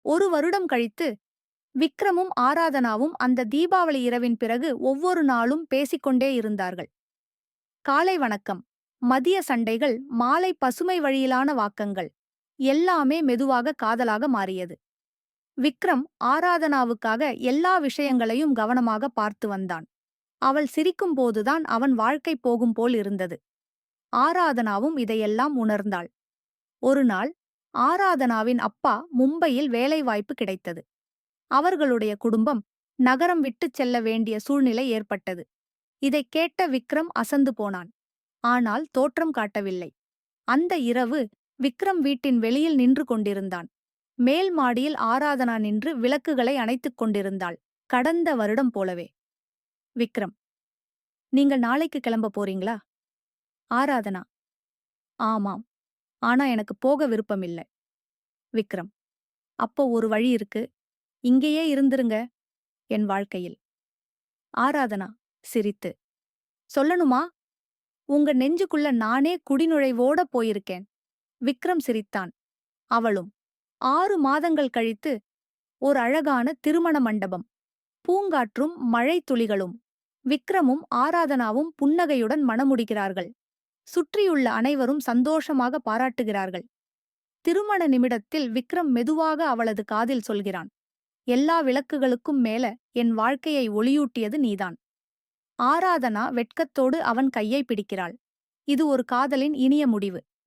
ஒரு வருடம் கழித்து விக்ரமும் ஆராதனாவும் அந்த தீபாவளி இரவின் பிறகு ஒவ்வொரு நாளும் பேசிக்கொண்டே இருந்தார்கள். காலை வணக்கம், மதிய சண்டைகள், மாலை பசுமை வழியிலான வாக்கங்கள், எல்லாமே மெதுவாக காதலாக மாறியது. விக்ரம் ஆராதனாவுக்காக எல்லா விஷயங்களையும் கவனமாக பார்த்து வந்தான். அவள் சிரிக்கும் போதுதான் அவன் வாழ்க்கை போகும் போல் இருந்தது. ஆராதனாவும் இதையெல்லாம் உணர்ந்தாள். ஒரு நாள் ஆராதனாவின் அப்பா மும்பையில் வேலைவாய்ப்பு கிடைத்தது. அவர்களுடைய குடும்பம் நகரம் விட்டுச் செல்ல வேண்டிய சூழ்நிலை ஏற்பட்டது. இதைக் கேட்ட விக்ரம் அசந்து போனான். ஆனால் தோற்றம் காட்டவில்லை. அந்த இரவு விக்ரம் வீட்டின் வெளியில் நின்று கொண்டிருந்தான். மேல் மாடியில் ஆராதனா நின்று விளக்குகளை அணைத்துக் கொண்டிருந்தாள். கடந்த வருடம் போலவே. விக்ரம், நீங்கள் நாளைக்கு கிளம்ப போறீங்களா? ஆராதனா, ஆமாம். ஆனா எனக்கு போக விருப்பமில்ல. விக்ரம், அப்போ ஒரு வழி இருக்கு. இங்கேயே இருந்துருங்க என் வாழ்க்கையில். ஆராதனா சிரித்து, சொல்லணுமா? உங்க நெஞ்சுக்குள்ள நானே குடிநுழைவோட போயிருக்கேன். விக்ரம் சிரித்தான். அவளும். 6 மாதங்கள் கழித்து ஓர் அழகான திருமண மண்டபம். பூங்காற்றும் மழைத் துளிகளும். விக்ரமும் ஆராதனாவும் புன்னகையுடன் மணமுடிக்கிறார்கள். சுற்றியுள்ள அனைவரும் சந்தோஷமாக பாராட்டுகிறார்கள். திருமண நிமிடத்தில் விக்ரம் மெதுவாக அவளது காதில் சொல்கிறான். எல்லா விளக்குகளுக்கும் மேல என் வாழ்க்கையை ஒளியூட்டியது நீதான். ஆராதனா வெட்கத்தோடு அவன் கையை பிடிக்கிறாள். இது ஒரு காதலின் இனிய முடிவு.